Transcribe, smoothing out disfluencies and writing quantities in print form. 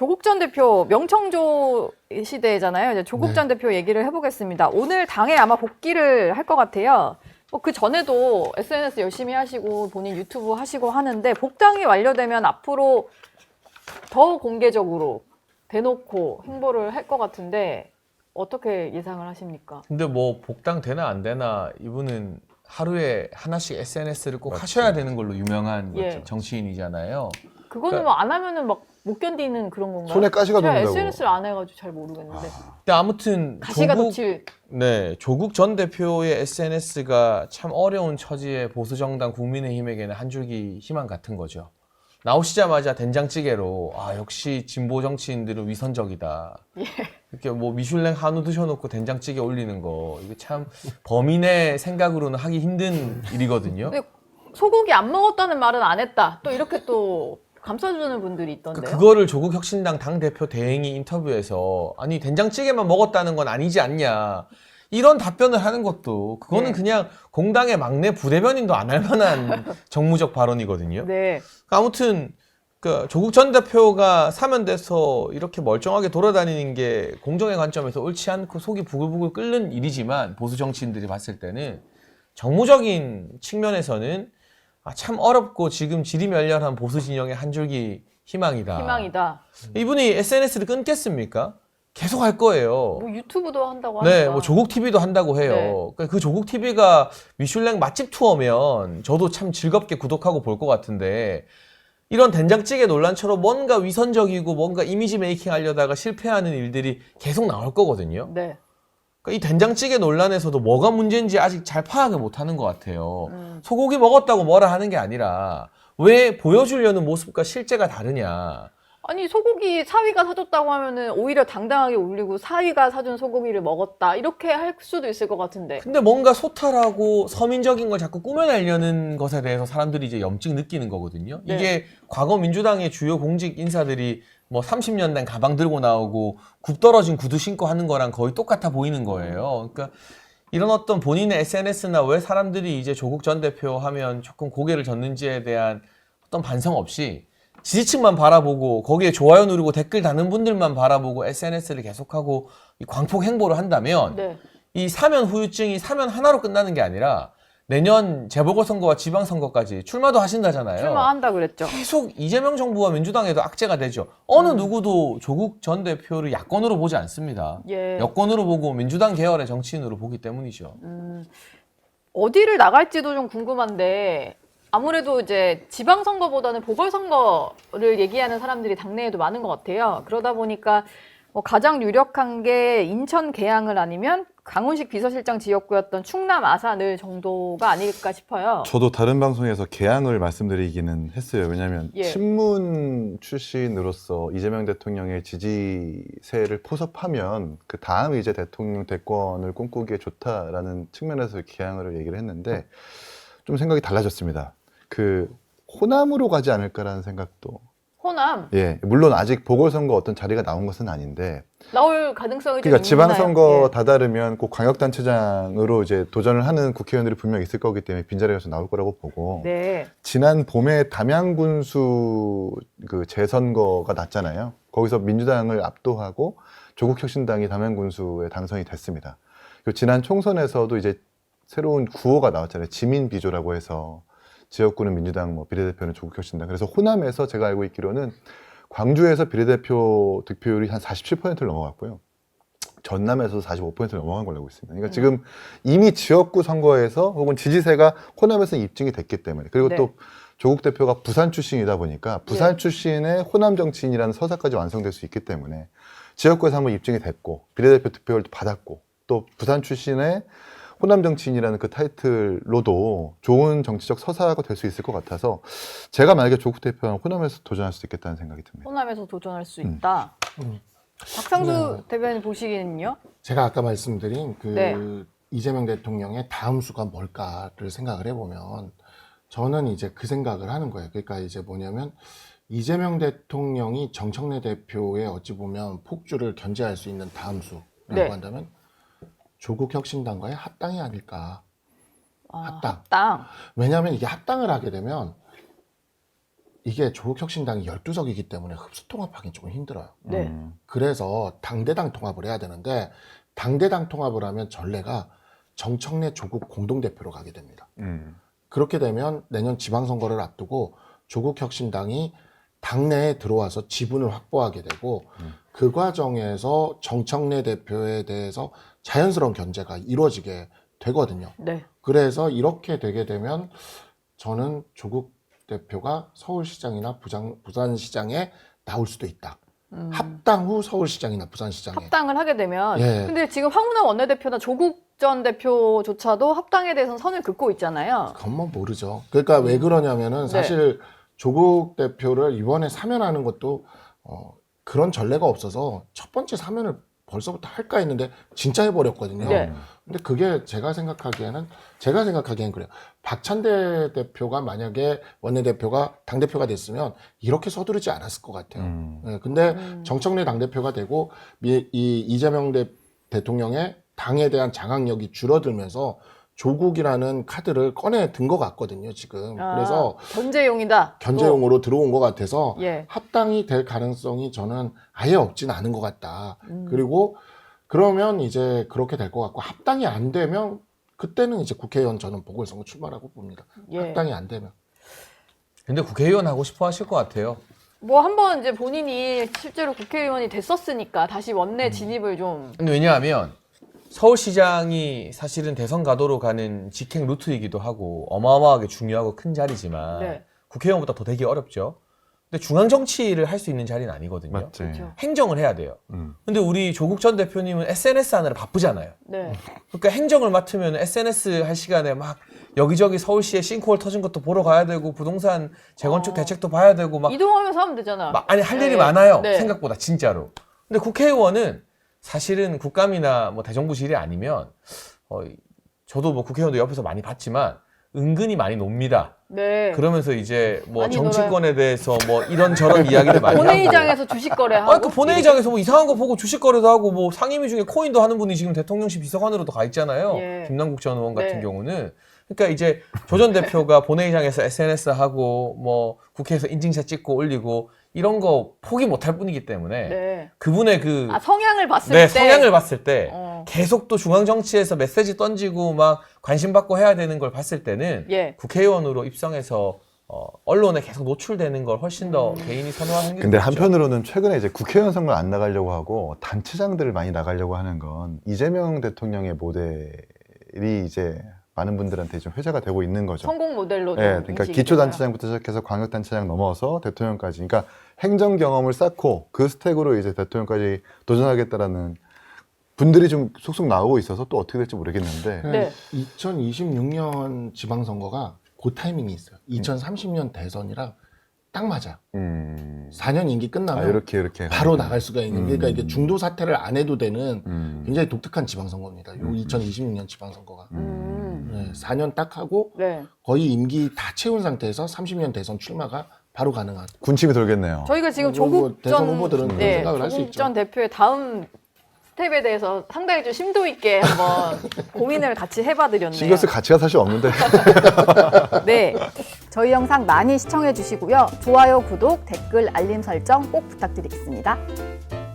조국 전 대표 명청조 시대잖아요. 이제 조국 전 대표 얘기를 해보겠습니다. 오늘 당에 아마 복귀를 할 것 같아요. 그 전에도 SNS 열심히 하시고 본인 유튜브 하시고 하는데 복당이 완료되면 앞으로 더 공개적으로 대놓고 행보를 할 것 같은데 어떻게 예상을 하십니까? 근데 뭐 복당 되나 안 되나 이분은 하루에 하나씩 SNS를 꼭 맞죠. 하셔야 되는 걸로 유명한 예. 정치인이잖아요. 그거는 뭐 안 하면은 막 못 견디는 그런 건가요? 손에 가시가 제가 돈다고. SNS를 안 해가지고 잘 모르겠는데 근데 아무튼 가시가 돋칠 조국 전 대표의 SNS가 참 어려운 처지의 보수 정당 국민의힘에게는 한 줄기 희망 같은 거죠. 나오시자마자 된장찌개로 역시 진보 정치인들은 위선적이다. 예. 이렇게 뭐 미슐랭 한우 드셔놓고 된장찌개 올리는 거 이게 참 범인의 생각으로는 하기 힘든 일이거든요. 근데 소고기 안 먹었다는 말은 안 했다. 또 이렇게 또 감싸주는 분들이 있던데요. 그거를 조국 혁신당 당대표 대행이 인터뷰에서 아니 된장찌개만 먹었다는 건 아니지 않냐 이런 답변을 하는 것도 그거는 네. 그냥 공당의 막내 부대변인도 안 할 만한 정무적 발언이거든요. 네. 아무튼 조국 전 대표가 사면돼서 이렇게 멀쩡하게 돌아다니는 게 공정의 관점에서 옳지 않고 속이 부글부글 끓는 일이지만 보수 정치인들이 봤을 때는 정무적인 측면에서는 참 어렵고 지금 지리멸렬한 보수 진영의 한 줄기 희망이다. 희망이다. 이분이 SNS를 끊겠습니까? 계속 할 거예요. 뭐 유튜브도 한다고 하니까. 네, 뭐 조국 TV도 한다고 해요. 네. 그러니까 그 조국 TV가 미슐랭 맛집 투어면 저도 참 즐겁게 구독하고 볼 것 같은데 이런 된장찌개 논란처럼 뭔가 위선적이고 뭔가 이미지 메이킹 하려다가 실패하는 일들이 계속 나올 거거든요. 네. 그러니까 이 된장찌개 논란에서도 뭐가 문제인지 아직 잘 파악을 못하는 것 같아요. 소고기 먹었다고 뭐라 하는 게 아니라 왜 보여주려는 모습과 실제가 다르냐. 아니 소고기 사위가 사줬다고 하면은 오히려 당당하게 올리고 사위가 사준 소고기를 먹었다 이렇게 할 수도 있을 것 같은데. 근데 뭔가 소탈하고 서민적인 걸 자꾸 꾸며내려는 것에 대해서 사람들이 이제 염증 느끼는 거거든요. 네. 이게 과거 민주당의 주요 공직 인사들이 뭐 30년 된 가방 들고 나오고 굽 떨어진 구두 신고 하는 거랑 거의 똑같아 보이는 거예요. 그러니까 이런 어떤 본인의 SNS나 왜 사람들이 이제 조국 전 대표 하면 조금 고개를 젓는지에 대한 어떤 반성 없이 지지층만 바라보고 거기에 좋아요 누르고 댓글 다는 분들만 바라보고 SNS를 계속하고 이 광폭 행보를 한다면 네. 이 사면 후유증이 사면 하나로 끝나는 게 아니라 내년 재보궐선거와 지방선거까지 출마도 하신다잖아요. 출마한다 그랬죠. 계속 이재명 정부와 민주당에도 악재가 되죠. 어느 누구도 조국 전 대표를 야권으로 보지 않습니다. 예. 여권으로 보고 민주당 계열의 정치인으로 보기 때문이죠. 어디를 나갈지도 좀 궁금한데 아무래도 이제 지방선거보다는 보궐선거를 얘기하는 사람들이 당내에도 많은 것 같아요. 그러다 보니까 뭐 가장 유력한 게 인천 계양을 아니면 강훈식 비서실장 지역구였던 충남 아산을 정도가 아닐까 싶어요. 저도 다른 방송에서 개항을 말씀드리기는 했어요. 왜냐하면 예. 친문 출신으로서 이재명 대통령의 지지세를 포섭하면 그 다음 이제 대통령 대권을 꿈꾸기에 좋다라는 측면에서 개항을 얘기를 했는데 좀 생각이 달라졌습니다. 그 호남으로 가지 않을까라는 생각도. 호남 예, 물론 아직 보궐선거 어떤 자리가 나온 것은 아닌데. 나올 가능성이 좀 그러니까 있나요? 지방선거 예. 다다르면 꼭 광역단체장으로 이제 도전을 하는 국회의원들이 분명 있을 거기 때문에 빈자리가 좀 나올 거라고 보고. 네. 지난 봄에 담양군수 그 재선거가 났잖아요. 거기서 민주당을 압도하고 조국혁신당이 담양군수에 당선이 됐습니다. 그리고 지난 총선에서도 이제 새로운 구호가 나왔잖아요. 지민비조라고 해서 지역구는 민주당, 뭐 비례대표는 조국혁신당. 그래서 호남에서 제가 알고 있기로는 광주에서 비례대표 득표율이 한 47%를 넘어갔고요. 전남에서도 45%를 넘어간 걸로 알고 있습니다. 그러니까 지금 이미 지역구 선거에서 혹은 지지세가 호남에서 입증이 됐기 때문에 그리고 네. 또 조국 대표가 부산 출신이다 보니까 부산 출신의 호남 정치인이라는 서사까지 완성될 수 있기 때문에 지역구에서 한번 입증이 됐고 비례대표 득표율도 받았고 또 부산 출신의 호남 정치인이라는 그 타이틀로도 좋은 정치적 서사가 될 수 있을 것 같아서 제가 만약에 조국 대표는 호남에서 도전할 수 있겠다는 생각이 듭니다. 호남에서 도전할 수 있다. 박상수 대변인 보시기에는요? 제가 아까 말씀드린 그 네. 이재명 대통령의 다음 수가 뭘까를 생각을 해보면 저는 이제 그 생각을 하는 거예요. 그러니까 이제 뭐냐면 이재명 대통령이 정청래 대표의 어찌 보면 폭주를 견제할 수 있는 다음 수라고 네. 한다면 조국 혁신당과의 합당이 아닐까. 합당. 합당. 왜냐하면 이게 합당을 하게 되면 이게 조국혁신당이 12석이기 때문에 흡수통합하기 조금 힘들어요. 네. 그래서 당대당 통합을 해야 되는데 당대당 통합을 하면 전례가 정청래 조국 공동대표로 가게 됩니다. 그렇게 되면 내년 지방선거를 앞두고 조국혁신당이 당내에 들어와서 지분을 확보하게 되고 그 과정에서 정청래 대표에 대해서 자연스러운 견제가 이루어지게 되거든요. 네. 그래서 이렇게 되게 되면 저는 조국 대표가 서울시장이나 부산시장에 나올 수도 있다. 합당 후 서울시장이나 부산시장에. 합당을 하게 되면 예. 근데 지금 황운하 원내대표나 조국 전 대표조차도 합당에 대해서는 선을 긋고 있잖아요. 그건 모르죠. 그러니까 왜 그러냐면은 사실 조국 대표를 이번에 사면하는 것도 그런 전례가 없어서 첫 번째 사면을 벌써부터 할까 했는데 진짜 해버렸거든요. 네. 근데 그게 제가 생각하기에는 그래요. 박찬대 대표가 만약에 원내대표가 당대표가 됐으면 이렇게 서두르지 않았을 것 같아요. 네, 근데 정청래 당대표가 되고 이 이재명 대통령의 당에 대한 장악력이 줄어들면서 조국이라는 카드를 꺼내 든 것 같거든요, 지금. 그래서 견제용이다. 견제용으로 들어온 것 같아서 예. 합당이 될 가능성이 저는 아예 없진 않은 것 같다. 그리고 그러면 이제 그렇게 될 것 같고 합당이 안 되면 그때는 이제 국회의원 저는 보궐선거 출마라고 봅니다. 예. 합당이 안 되면. 근데 국회의원 하고 싶어 하실 것 같아요. 뭐 한번 이제 본인이 실제로 국회의원이 됐었으니까 다시 원내 진입을 좀. 근데 왜냐하면 서울시장이 사실은 대선 가도로 가는 직행 루트이기도 하고 어마어마하게 중요하고 큰 자리지만 네. 국회의원보다 더 되기 어렵죠. 근데 중앙 정치를 할 수 있는 자리는 아니거든요. 맞지. 그렇죠. 행정을 해야 돼요. 근데 우리 조국 전 대표님은 SNS 하느라 바쁘잖아요. 네. 그러니까 행정을 맡으면 SNS 할 시간에 막 여기저기 서울시에 싱크홀 터진 것도 보러 가야 되고 부동산 재건축 대책도 봐야 되고 막 이동하면서 하면 되잖아. 아니 할 일이 네. 많아요. 네. 생각보다 진짜로. 근데 국회의원은 사실은 국감이나 뭐 대정부실이 아니면 저도 뭐 국회의원도 옆에서 많이 봤지만 은근히 많이 놉니다. 네. 그러면서 이제 뭐 많이 정치권에 대해서 뭐 이런저런 이야기를 많이 하고. 본회의장에서 주식 거래하고. 그 본회의장에서 뭐 이상한 거 보고 주식 거래도 하고 뭐 상임위 중에 코인도 하는 분이 지금 대통령실 비서관으로도 가 있잖아요. 예. 김남국 전 의원 같은 네. 경우는. 그러니까 이제 조 전 대표가 본회의장에서 SNS 하고 뭐 국회에서 인증샷 찍고 올리고 이런 거 포기 못할 뿐이기 때문에 네. 그분의 그 성향을 봤을 네, 때. 성향을 봤을 때 어. 계속 또 중앙 정치에서 메시지 던지고 막 관심 받고 해야 되는 걸 봤을 때는 예. 국회의원으로 입성해서 언론에 계속 노출되는 걸 훨씬 더 개인이 선호하는 게 근데 좋죠. 한편으로는 최근에 이제 국회의원 선거 안 나가려고 하고 단체장들을 많이 나가려고 하는 건 이재명 대통령의 모델이 이제 많은 분들한테 좀 회자가 되고 있는 거죠. 성공 모델로. 네, 그러니까 기초단체장부터 시작해서 광역단체장 넘어서 대통령까지, 그러니까 행정 경험을 쌓고 그 스택으로 이제 대통령까지 도전하겠다라는 분들이 좀 속속 나오고 있어서 또 어떻게 될지 모르겠는데. 네. 2026년 지방선거가 그 타이밍이 있어요. 2030년 대선이랑 딱 맞아요. 4년 임기 끝나면 이렇게 바로 나갈 수가 있는. 그러니까 이게 중도 사퇴를 안 해도 되는 굉장히 독특한 지방선거입니다. 요 2026년 지방선거가. 네, 4년 딱 하고 네. 거의 임기 다 채운 상태에서 30년 대선 출마가 바로 가능한. 군침이 돌겠네요. 저희가 지금 뭐 조국 대선 전 후보들은 그런 네, 생각을 할 수 조국 있죠. 전 대표의 다음 스텝에 대해서 상당히 좀 심도 있게 한번 고민을 같이 해봐드렸네요. 신경 쓸 가치가 사실 없는데. 네, 저희 영상 많이 시청해 주시고요. 좋아요, 구독, 댓글, 알림 설정 꼭 부탁드리겠습니다.